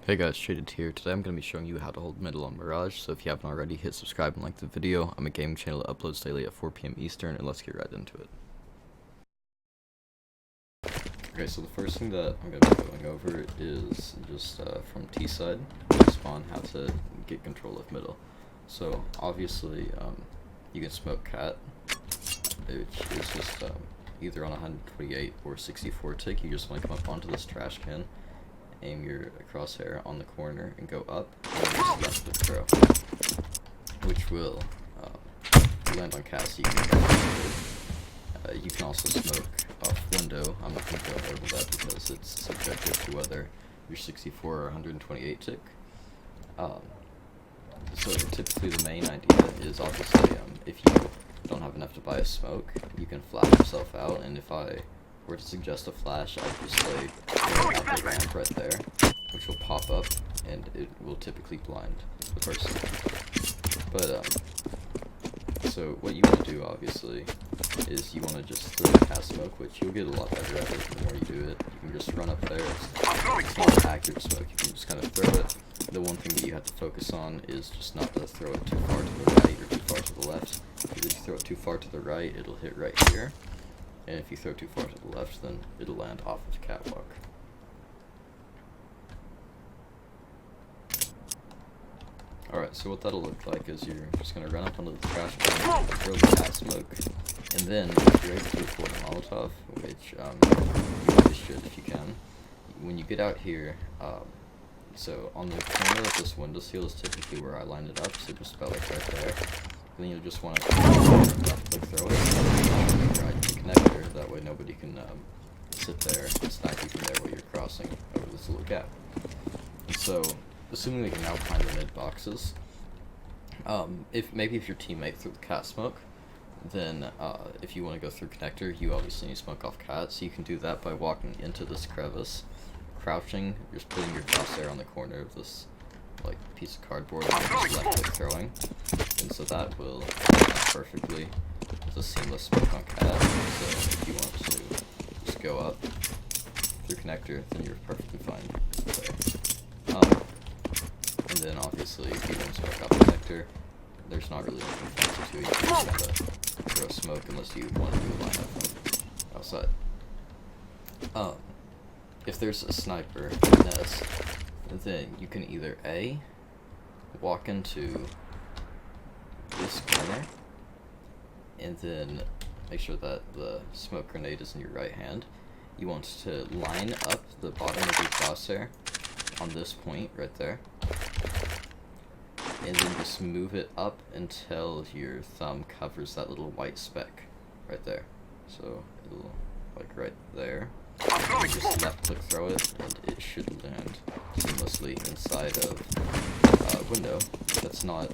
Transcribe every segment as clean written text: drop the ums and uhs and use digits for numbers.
Hey guys, Traded here. Today I'm going to be showing you how to hold middle on Mirage, so if you haven't already, hit subscribe and like the video. I'm a gaming channel that uploads daily at 4 p.m. Eastern, and let's get right into it. Okay, so the first thing that I'm going to be going over is just from T side, spawn, how to get control of middle. So obviously you can smoke cat, which is just either on 128 or 64 tick. You just want to come up onto this trash can, aim your crosshair on the corner and go up, and then just left click throw, which will land on cat, so you can you can also smoke off window. I'm not going to go over that because it's subjective to whether you're 64 or 128 tick. So typically the main idea is obviously if you don't have enough to buy a smoke, you can flash yourself out, and if I were to suggest a flash, I'd just say out the ramp right there, which will pop up and it will typically blind the person. But so what you want to do obviously is you want to just throw a cat smoke, which you'll get a lot better at it the more you do it. You can just run up there. It's not an accurate smoke, you can just kind of throw it. The one thing that you have to focus on is just not to throw it too far to the right or too far to the left, because if you throw it too far to the right, it'll hit right here. And if you throw too far to the left, then it'll land off of the catwalk. Alright, so what that'll look like is you're just going to run up onto the trash can, throw the cat smoke, and then if you're able to afford a Molotov, which you really should if you can, when you get out here, so on the corner of this window seal is typically where I line it up, so just about like right there. And then you'll just want to left click throw it, and then right to the connector, that way nobody can sit there and snipe you from there while you're crossing over this little gap. So, assuming we can now find the mid boxes, if your teammate threw the cat smoke, then if you want to go through connector, you obviously need to smoke off cat, so you can do that by walking into this crevice, crouching, just putting your crosshair on the corner of this like piece of cardboard and just left click throwing, and so that will perfectly with a seamless smoke on cat. So if you want to just go up through connector, then you're perfectly fine there. And then obviously if you want to smoke off connector, there's not really anything fancy to it. You can just kind of throw smoke unless you want to do a lineup from outside. If there's a sniper in this, then you can either A, walk into this corner, and then make sure that the smoke grenade is in your right hand. You want to line up the bottom of your crosshair on this point right there, and then just move it up until your thumb covers that little white speck right there. So it'll like right there. Just left click throw it, and it should land seamlessly inside of window. That's not,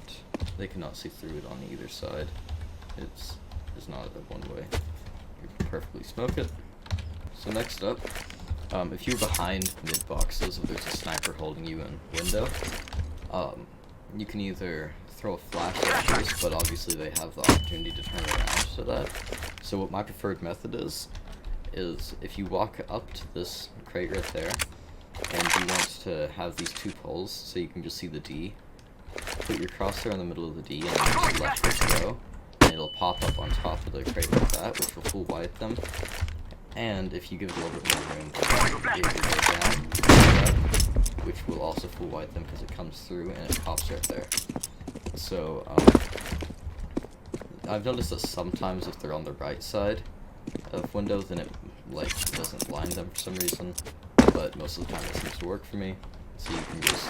they cannot see through it on either side. It's not a one way. You can perfectly smoke it. So next up, if you're behind mid boxes, if there's a sniper holding you in window, you can either throw a flash at first, but obviously they have the opportunity to turn around to that. So what my preferred method is if you walk up to this crate right there, and you want to have these two poles so you can just see the D, put your crosshair in the middle of the D and then just left click throw, and it'll pop up on top of the crate like that, which will full white them. And if you give it a little bit more room, it will go down, which will also full white them because it comes through and it pops right there. So I've noticed that sometimes if they're on the right side of window, then it like doesn't blind them for some reason, but most of the time it seems to work for me. So you can just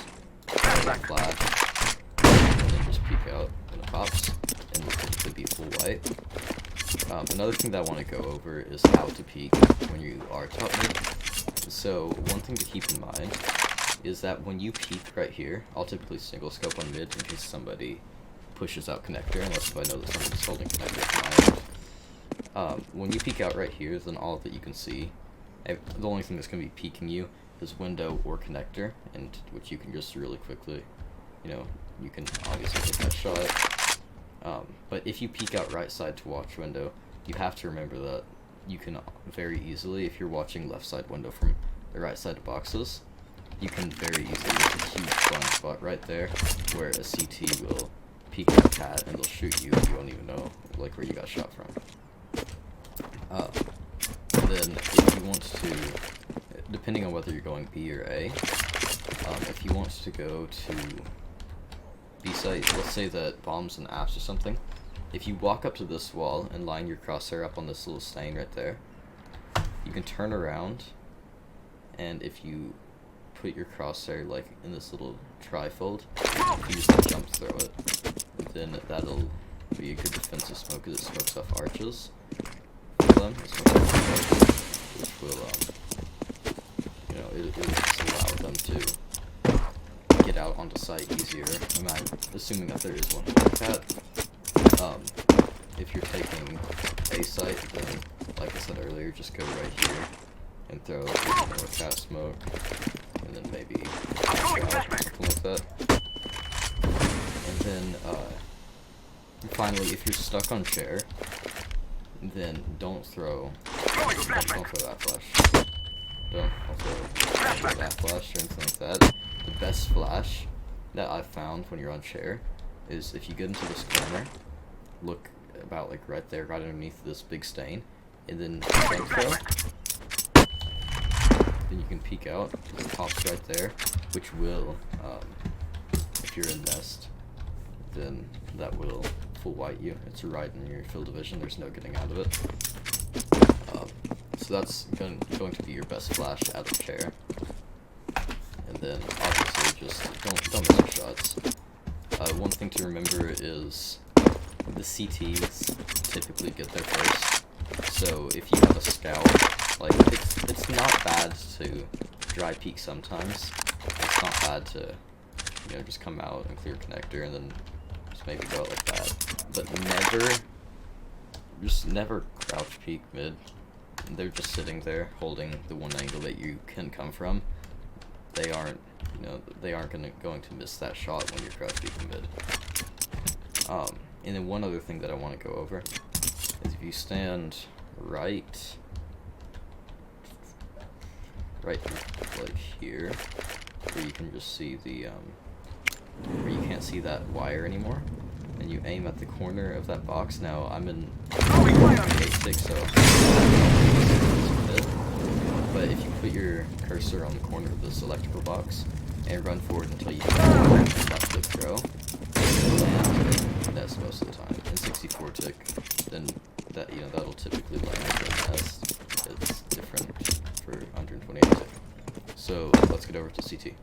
flash and then just peek out when it pops, and will typically be full white. Another thing that I want to go over is how to peek when you are top mid. So one thing to keep in mind is that when you peek right here, I'll typically single scope on mid in case somebody pushes out connector, unless if I know that somebody's holding connector from my end. When you peek out right here, then all that you can see, the only thing that's going to be peeking you is window or connector, and which you can just really quickly, you can obviously get that shot. But if you peek out right side to watch window, you have to remember that you can very easily, if you're watching left side window from the right side of boxes, you can very easily, there's a huge blind spot right there where a CT will peek at a cat and they'll shoot you and you won't even know like where you got shot from. And then if you want to, depending on whether you're going B or A, if you want to go to B site, let's say that bombs and apps or something, if you walk up to this wall and line your crosshair up on this little stain right there, you can turn around, and if you put your crosshair like in this little trifold, you just jump throw it, and then that'll be a good defensive smoke because it smokes off arches for them. It smokes off arches, which will, you know, it will just allow them to get out onto site easier. I'm assuming that there is one like that. If you're taking A site, then, like I said earlier, just go right here and throw more cat smoke, and then maybe something like that. And then, finally, if you're stuck on chair, then don't throw that flash. Don't throw that flash or anything like that. The best flash that I've found when you're on chair is if you get into this corner, look about like right there, right underneath this big stain, and then jump throw. Then you can peek out, because it pops right there, which will, if you're in nest, then that will full white you. It's right in your field of vision, there's no getting out of it. So that's going to be your best flash out of chair. And then obviously just don't miss your shots. One thing to remember is the CTs typically get there first. So if you have a scout, like it's not bad to dry peek sometimes. It's not bad to, you know, just come out and clear connector and then just maybe go out like that. But never crouch peek mid. They're just sitting there holding the one angle that you can come from. They aren't going to miss that shot when you're crouch peeking mid. And then one other thing that I want to go over is if you stand right like here, where you can just see the where you can't see that wire anymore, and you aim at the corner of that box. Now I'm in 8-6, so but if you put your cursor on the corner of this electrical box and run forward until you left click throw, and nest most of the time. In 64 tick, then that, you know, that'll typically land in nest. It's different for 128 tick. So let's get over to CT.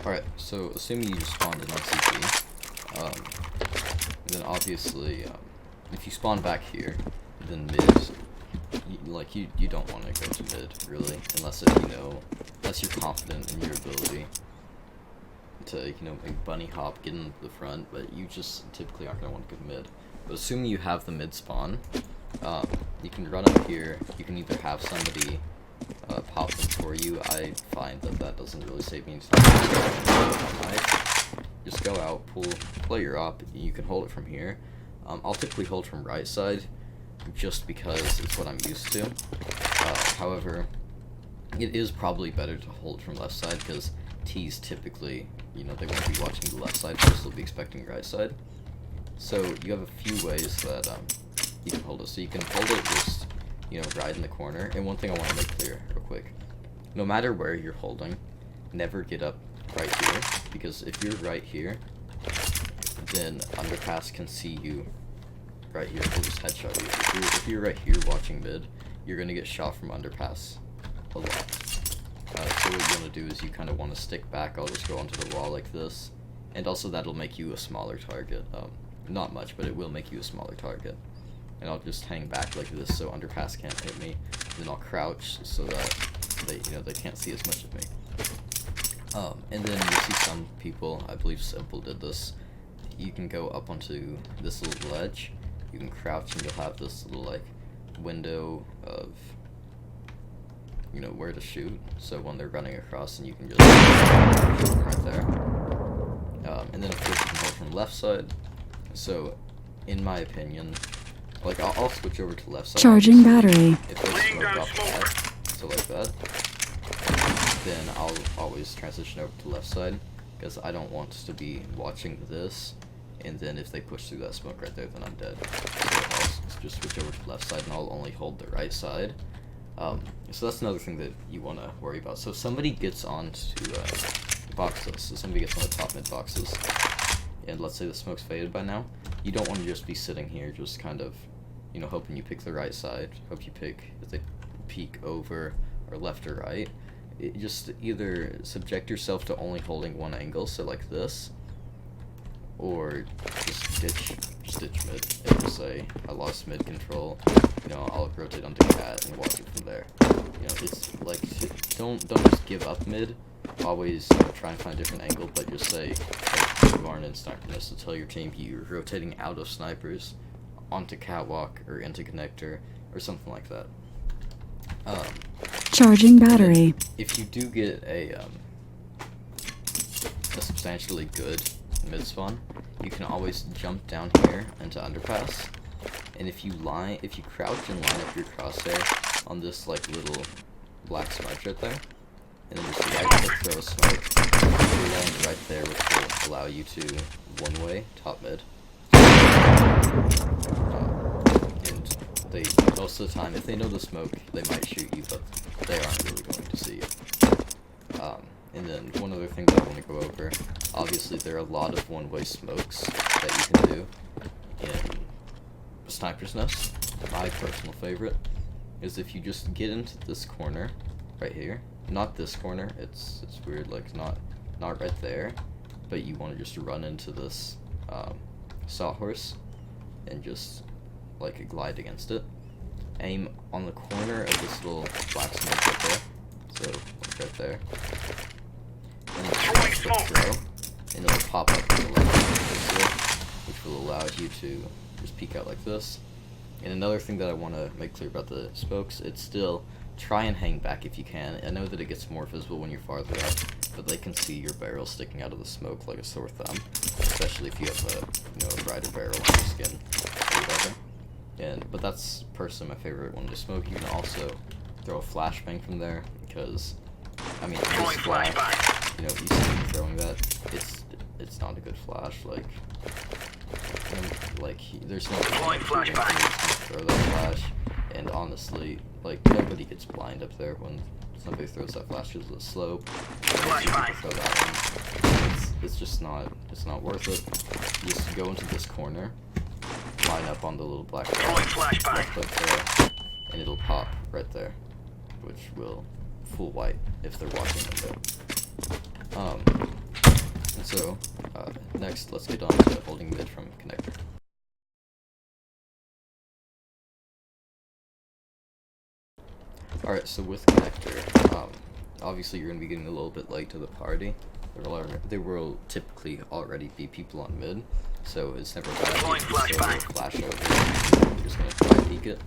Alright, so assuming you just spawned in on CT, then obviously, if you spawn back here, then mid, you don't want to go to mid, really, unless you're confident in your ability to, you know, make bunny hop, get in the front, but you just typically aren't going to want to go mid. But assuming you have the mid spawn, you can run up here, you can either have somebody pop them for you. I find that doesn't really save me any time. Just go out, play your op, you can hold it from here. I'll typically hold from right side, just because it's what I'm used to. However, it is probably better to hold from left side, because T's typically, you know, they won't be watching the left side first, they'll be expecting right side. So you have a few ways that you can hold it. So you can hold it just, you know, right in the corner. And one thing I want to make clear real quick, no matter where you're holding, never get up right here, because if you're right here, then underpass can see you right here. They'll just headshot you. If you're right here watching mid, you're going to get shot from underpass a lot. So what you want to do is you kind of want to stick back. I'll just go onto the wall like this, and also that'll make you a smaller target. Not much, but it will make you a smaller target. And I'll just hang back like this so underpass can't hit me. Then I'll crouch so that they can't see as much of me. And then you see some people, I believe Simple did this. You can go up onto this little ledge. You can crouch and you'll have this little like window of, you know, where to shoot. So when they're running across, and you can just shoot them right there. And then of course you can hold from left side. So in my opinion, Like, I'll switch over to the left side. Charging battery. If they smoke off that, so like that, then I'll always transition over to the left side, because I don't want to be watching this, and then if they push through that smoke right there, then I'm dead. So I'll just switch over to the left side, and I'll only hold the right side. So that's another thing that you want to worry about. So if somebody gets onto boxes, so somebody gets on the top mid boxes, and let's say the smoke's faded by now, you don't want to just be sitting here just kind of, you know, hoping you pick the right side. Hope you pick, if they peek over or left or right. Just either subject yourself to only holding one angle, so like this, or just ditch mid. And just say, I lost mid control, you know, I'll rotate onto cat and watch it from there. You know, it's like, don't just give up mid. Always, you know, try and find a different angle, but just say, like, you aren't in sniperness, so tell your team you're rotating out of snipers onto catwalk or into connector or something like that. Charging battery. If you do get a substantially good mid spawn, you can always jump down here into underpass, and if you crouch and line up your crosshair on this like little black smudge right there, and then just right click throw a smoke, you're land right there, which will allow you to one-way top mid. And they, most of the time, if they know the smoke, they might shoot you, but they aren't really going to see you. And then one other thing that I want to go over, obviously there are a lot of one-way smokes that you can do in Sniper's Nest. My personal favorite is if you just get into this corner right here, not this corner, it's weird, like not right there, but you want to just run into this sawhorse and just like glide against it. Aim on the corner of this little black smoke right there, so like right there, and then quick throw, and it'll pop up to the left, which will allow you to just peek out like this. And another thing that I want to make clear about the smokes, it's still try and hang back if you can. I know that it gets more visible when you're farther up, but they can see your barrel sticking out of the smoke like a sore thumb, especially if you have a brighter barrel on your skin or whatever. But that's personally my favorite one to smoke. You can also throw a flashbang from there, because I mean, this flash, you know, you see me throwing that, it's not a good flash. Like there's no way you can throw that flash, and honestly, like, nobody gets blind up there when somebody throws that flash because of the slope. Throw that one. It's just not, it's not worth it. You just go into this corner, line up on the little black flash, left click there, and it'll pop right there, which will fool white if they're watching window. And so, next, let's get on to holding mid from connector. Alright, so with connector, obviously you're going to be getting a little bit late to the party. There will typically already be people on mid, so it's never bad to just flash over. You're just going to try to peek it.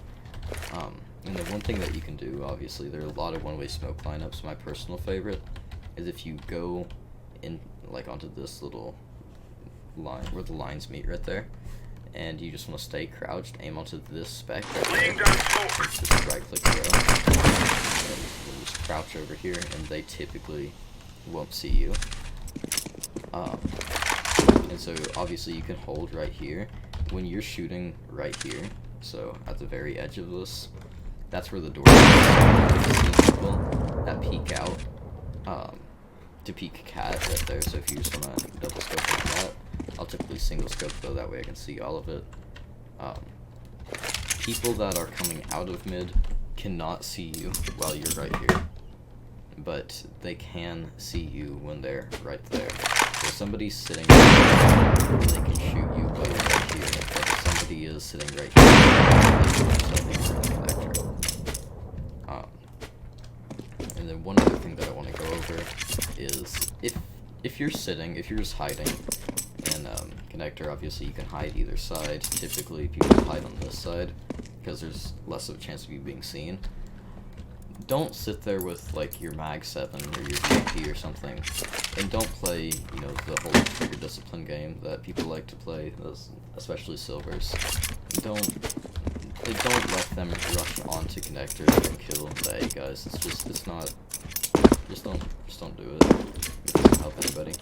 And the one thing that you can do, obviously, there are a lot of one-way smoke lineups. My personal favorite is if you go in, like, onto this little line where the lines meet right there, and you just want to stay crouched, aim onto this spec right there, just right click throw, and you'll just crouch over here, and they typically won't see you. And so obviously you can hold right here. When you're shooting right here, so at the very edge of this, that's where the door is. You see people that peek out, to peek cat right there, so if you just want to double scope like that, I'll typically single scope though, that way I can see all of it. People that are coming out of mid cannot see you while you're right here, but they can see you when they're right there. So if somebody's sitting right here, they can shoot you both right here, but if somebody is sitting right here, they can shoot you connector. And then one other thing that I want to go over is if you're sitting, if you're just hiding in connector, obviously you can hide either side. Typically people hide on this side because there's less of a chance of you being seen. Don't sit there with like your mag 7 or your GP or something, and don't play, you know, the whole trigger discipline game that people like to play, especially silvers. Don't don't let them rush onto connector and kill the A guys. It's not. Just don't do it. It doesn't help anybody.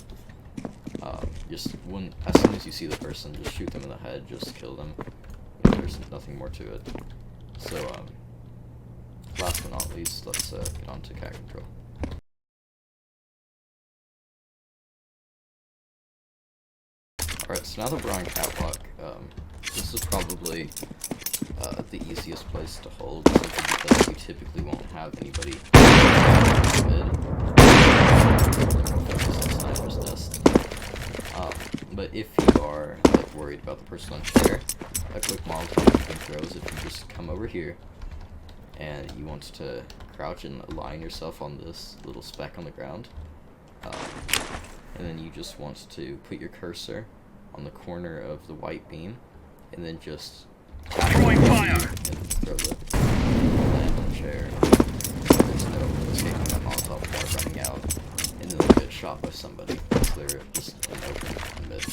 As soon as you see the person, just shoot them in the head. Just kill them. There's nothing more to it. So last but not least, let's get on to cat control. Alright, so now that we're on catwalk, this is probably the easiest place to hold, simply because you typically won't have anybody mid. But if you are like worried about the person on chair, a quick Molotov you can throw is if you just come over here and you want to crouch and align yourself on this little speck on the ground, and then you just want to put your cursor on the corner of the white beam, and then just throwing fire and throw it. Land on the chair. There's no escaping that Molotov without running out, and then they'll get shot by somebody because they're just in open on mid.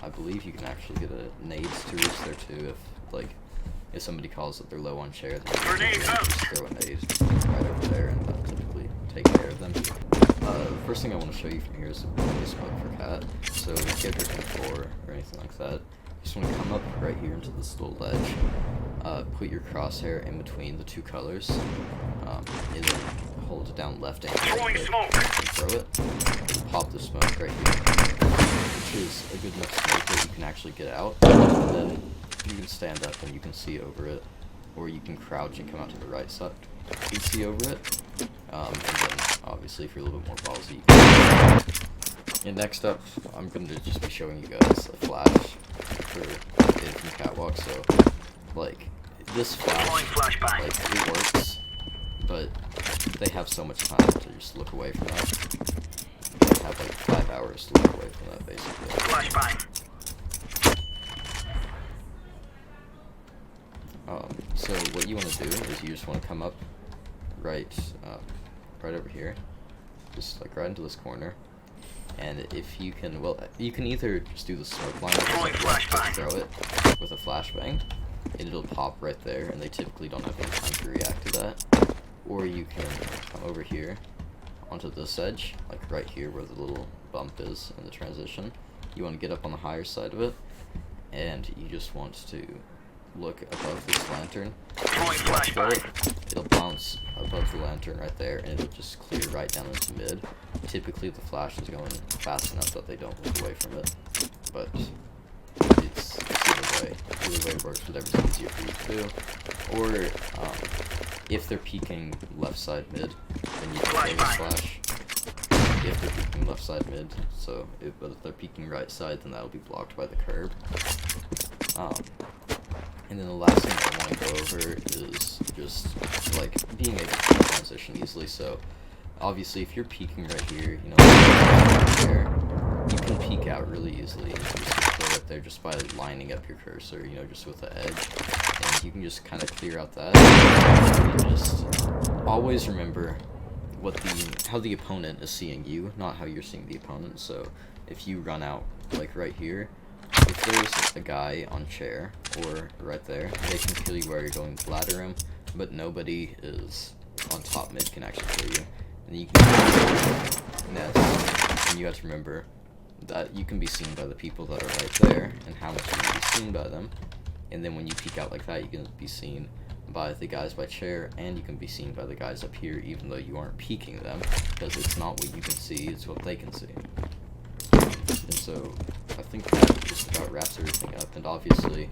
I believe you can actually get a nades to reach there too if somebody calls that they're low on chair, then you can just throw a nade right over there, and that'll typically take care of them. The first thing I want to show you from here is a smoke for cat. So if you have your M4 or anything like that, you just want to come up right here into this little ledge, put your crosshair in between the two colors, and then hold it down left and right and throw it, and pop the smoke right here, which is a good enough smoke that you can actually get out, and then you can stand up and you can see over it, or you can crouch and come out to the right side, you can see over it, and then obviously if you're a little bit more ballsy, you can. And next up, I'm going to just be showing you guys a flash for from catwalk. So like this flash, like it works, but they have so much time to just look away from that. They have like 5 hours to look away from that basically. So what you want to do is you just want to come up right over here, just like right into this corner, and if you can, well, you can either just do the smoke line, just throw it with a flashbang, and it'll pop right there, and they typically don't have any time to react to that, or you can come over here onto this edge, like right here where the little bump is in the transition. You want to get up on the higher side of it, and you just want to look above this lantern. It'll bounce above the lantern right there, and it'll just clear right down into mid. Typically the flash is going fast enough that they don't look away from it, but it's either way. Either way works, whatever's easier for you to do. Or if they're peeking left side mid, then you can play the flash. If they're peeking left side mid, but if they're peeking right side, then that'll be blocked by the curb. And then the last thing I want to go over is just like being able to transition easily. So obviously if you're peeking right here, you know, you can peek out really easily, and you can just go right there just by lining up your cursor, you know, just with the edge, and you can just kind of clear out that. And just always remember how the opponent is seeing you, not how you're seeing the opponent. So if you run out like right here, if there's a guy on chair or right there, they can kill you while you're going to ladder him, but nobody is on top mid can actually kill you. And you can nest, and you have to remember that you can be seen by the people that are right there, and how much you can be seen by them. And then when you peek out like that, you can be seen by the guys by chair, and you can be seen by the guys up here, even though you aren't peeking them, because it's not what you can see, it's what they can see. And so I think that just about wraps everything up. And obviously,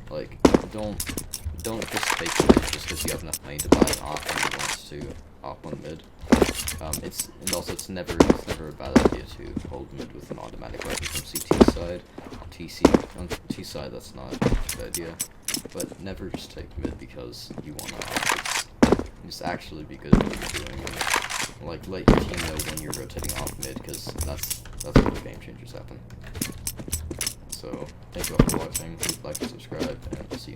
like, don't just take the mid just because you have enough money to buy an op and you want to op on mid. It's never a bad idea to hold mid with an automatic weapon from CT side. On T side, that's not a good idea. But never just take mid because you want to op. Just actually be good at what you're doing, and like let your team know when you're rotating off mid, because that's where the game changers happen. So thank you all for watching. Please like and subscribe, and I'll see you.